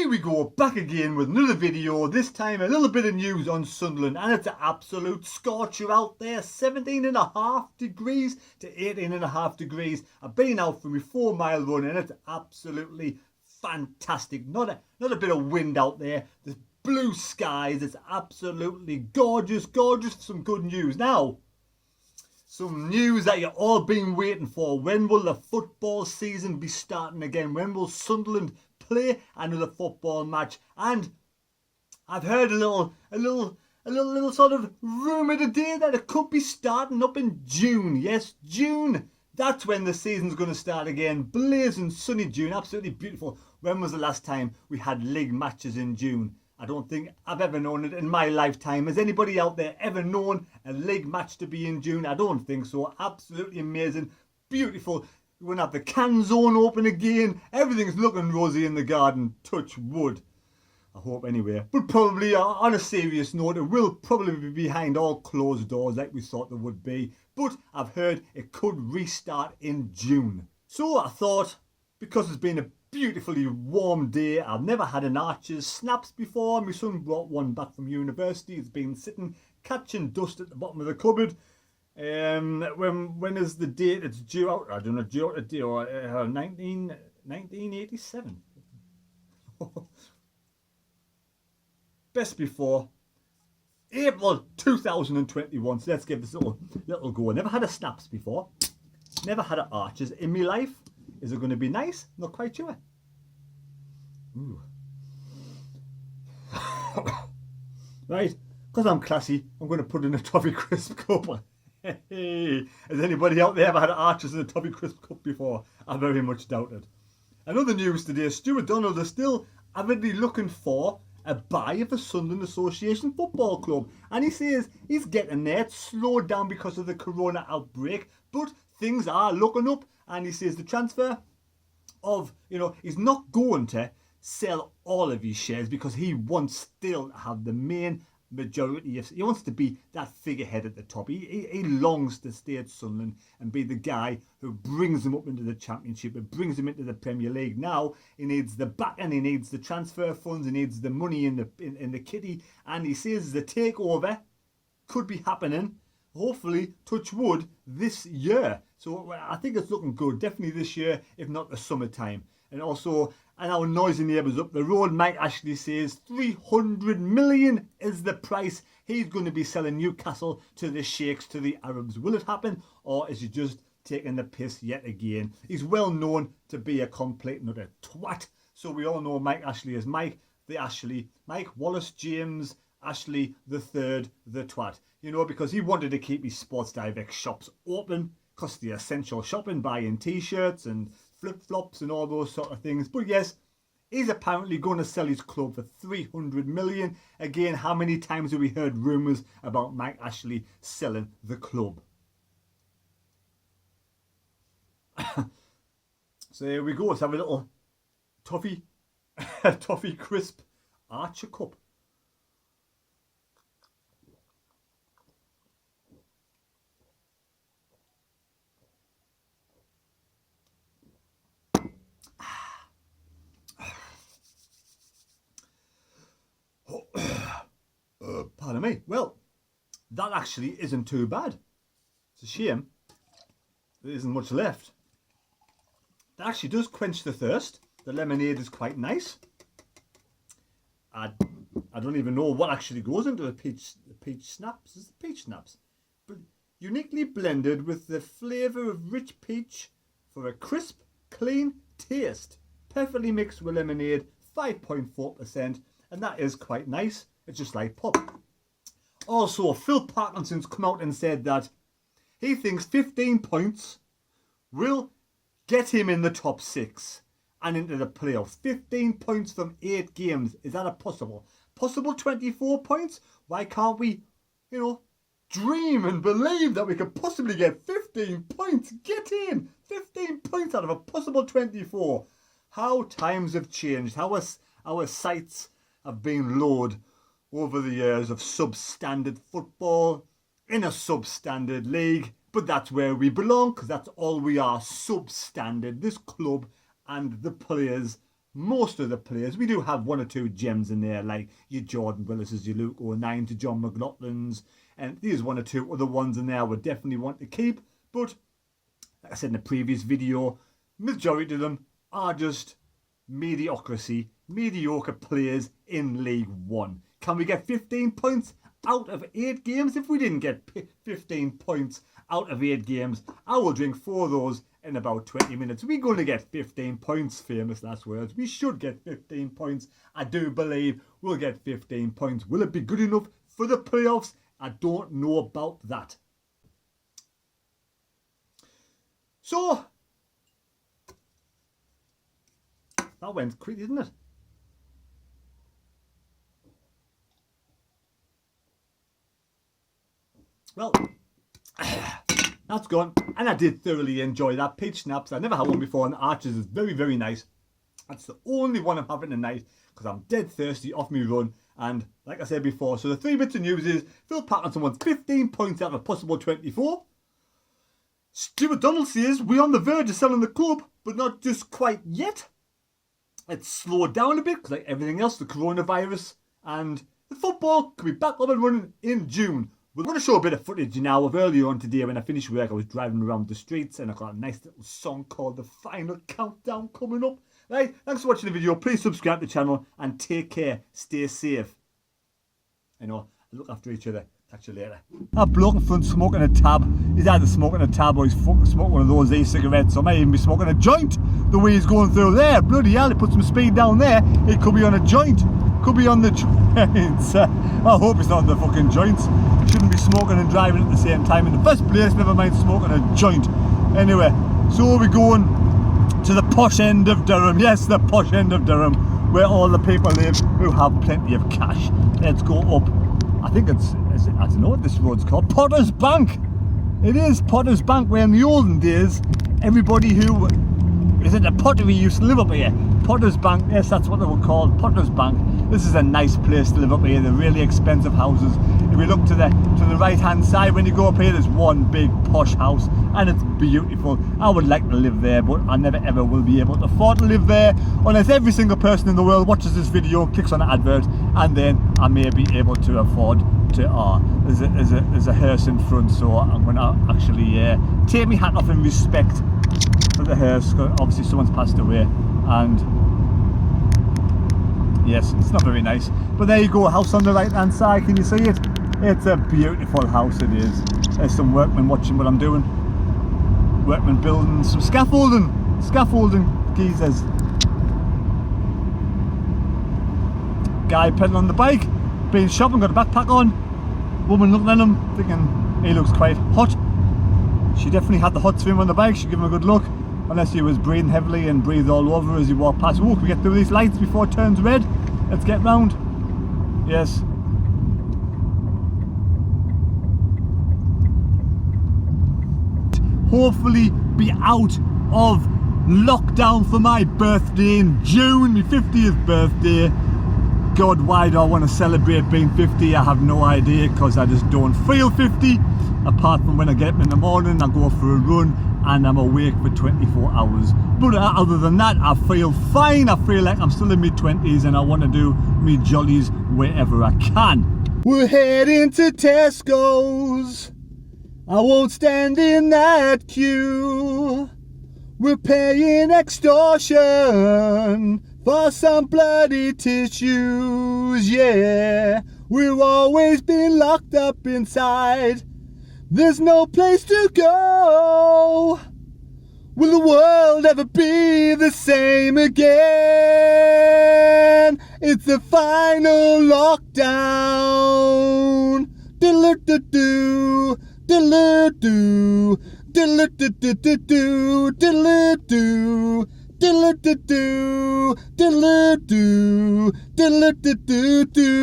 Here we go, back again with another video, this time a little bit of news on Sunderland, and it's an absolute scorcher out there, 17.5 degrees to 18.5 degrees. I've been out for my 4 mile run and it's absolutely fantastic. Not a bit of wind out there, there's blue skies, it's absolutely gorgeous, some good news. Now, some news that you've all been waiting for. When will the football season be starting again? When will Sunderland play another football match? And I've heard a little sort of rumour today that it could be starting up in June. Yes, June. That's when the season's going to start again. Blazing sunny June, absolutely beautiful. When was the last time we had league matches in June? I don't think I've ever known it in my lifetime. Has anybody out there ever known a league match to be in June? I don't think so. Absolutely amazing, beautiful. We're going to have the can zone open again. Everything's looking rosy in the garden. Touch wood. I hope anyway. But probably on a serious note, it will probably be behind all closed doors like we thought there would be. But I've heard it could restart in June. So I thought, because it's been a beautifully warm day, I've never had an Archer's snaps before. My son brought one back from university. It's been sitting catching dust at the bottom of the cupboard. When is the date it's due out? I don't know, due out today or 1987. Best before April 2021. So let's give this a little go. I never had a snaps before. Never had an Archers in my life. Is it going to be nice? Not quite sure. Ooh. Right, because I'm classy, I'm going to put in a toffee crisp cup. Hey, has anybody out there ever had Archers in a toffee crisp cup before? I very much doubt it. Another news today, Stewart is still avidly looking for a buyer for Sunderland Association Football Club. And he says he's getting there. It's slowed down because of the corona outbreak, but things are looking up. And he says the transfer of, he's not going to sell all of his shares because he wants still to have the main majority. He wants to be that figurehead at the top. He longs to stay at Sunderland and be the guy who brings them up into the Championship and brings them into the Premier League. Now he needs the back end, he needs the transfer funds, he needs the money in the kitty, and he says the takeover could be happening, hopefully, touch wood, this year. So I think it's looking good, definitely this year, if not the summertime. And also, and our noisy neighbours up the road, Mike Ashley says 300 million is the price. He's going to be selling Newcastle to the Sheikhs, to the Arabs. Will it happen, or is he just taking the piss yet again? He's well known to be a complete and utter twat. So we all know Mike Ashley as Mike the Ashley, Mike Wallace James Ashley the third, the twat. Because he wanted to keep his Sports Direct shops open, because the essential shopping, buying t-shirts and flip-flops and all those sort of things. But yes, he's apparently going to sell his club for 300 million. Again, how many times have we heard rumours about Mike Ashley selling the club? So here we go. Let's have a little toffee crisp Archer cup. Pardon me. Well, that actually isn't too bad. It's a shame there isn't much left. That actually does quench the thirst. The lemonade is quite nice. I don't even know what actually goes into the peach snaps. It's the peach snaps. But uniquely blended with the flavour of rich peach for a crisp, clean taste. Perfectly mixed with lemonade, 5.4%. And that is quite nice. It's just like pop. Also, Phil Parkinson's come out and said that he thinks 15 points will get him in the top 6 and into the playoffs. 15 points from 8 games. Is that a possible 24 points? Why can't we, dream and believe that we could possibly get 15 points? Get in! 15 points out of a possible 24. How times have changed. How our sights have been lowered over the years of substandard football in a substandard league. But that's where we belong, because that's all we are, substandard. This club and the players most of the players. We do have one or two gems in there, like your Jordan Willis's, your Luke O'Nien to John McLaughlin's, and there's one or two other ones in there we definitely want to keep. But like I said in the previous video, majority of them are just mediocre players in League One. Can we get 15 points out of 8 games? If we didn't get 15 points out of 8 games, I will drink 4 of those in about 20 minutes. We're going to get 15 points, famous last words. We should get 15 points. I do believe we'll get 15 points. Will it be good enough for the playoffs? I don't know about that. So, that went quick, didn't it? Well, that's gone. And I did thoroughly enjoy that. Pitch snaps. I never had one before, and the Archers is very, very nice. That's the only one I'm having tonight because I'm dead thirsty off me run. And like I said before, so the 3 bits of news is Phil Patterson wants 15 points out of a possible 24. Stewart Donald says we're on the verge of selling the club, but not just quite yet. It's slowed down a bit because, like everything else, the coronavirus and the football could be back up and running in June. We're going to show a bit of footage now of earlier on today when I finished work. I was driving around the streets and I got a nice little song called The Final Countdown coming up. Right, thanks for watching the video. Please subscribe to the channel and take care. Stay safe. I know, look after each other. Catch you later. That bloke in front smoking a tab. He's either smoking a tab or he's fucking smoking one of those e-cigarettes. Or might even be smoking a joint the way he's going through there. Bloody hell, he put some speed down there. It could be on a joint. Could be on the joints. I hope it's not on the fucking joints. Shouldn't be smoking and driving at the same time in the first place, never mind smoking a joint. Anyway, so we're going to the posh end of Durham. Yes, the posh end of Durham, where all the people live who have plenty of cash. Let's go up. I think I don't know what this road's called. Potter's Bank. It is Potter's Bank, where in the olden days, everybody who is at the pottery used to live up here. Potter's Bank, yes, that's what they were called, Potter's Bank. This is a nice place to live up here. They're really expensive houses. If you look to the right hand side when you go up here, there's one big posh house and it's beautiful. I would like to live there, but I never ever will be able to afford to live there unless every single person in the world watches this video, clicks on the advert, and then I may be able to afford to there's a hearse in front, so I'm going to actually take my hat off in respect for the hearse, because obviously someone's passed away. And yes, it's not very nice, but there you go, house on the right hand side. Can you see it? It's a beautiful house, it is. There's some workmen watching what I'm doing. Workmen building some scaffolding geezers. Guy pedaling on the bike, being shopping, got a backpack on. Woman looking at him, thinking he looks quite hot. She definitely had the hot swim on the bike. She gave him a good look. Unless he was breathing heavily and breathed all over as he walked past. Oh, can we get through these lights before it turns red? Let's get round. Yes. Hopefully be out of lockdown for my birthday in June, my 50th birthday. God, why do I want to celebrate being 50? I have no idea, because I just don't feel 50. Apart from when I get up in the morning, I go for a run and I'm awake for 24 hours. But other than that, I feel fine. I feel like I'm still in my 20s and I want to do me jollies wherever I can. We're heading to Tesco's. I won't stand in that queue. We're paying extortion for some bloody tissues, yeah. We've always been locked up inside. There's no place to go. Will the world ever be the same again? It's the final lockdown. Diddle-do-do, diddle-do, diddle-do-do-do, diddle-do, diddle-do-do, diddle-do, diddle-do-do-do.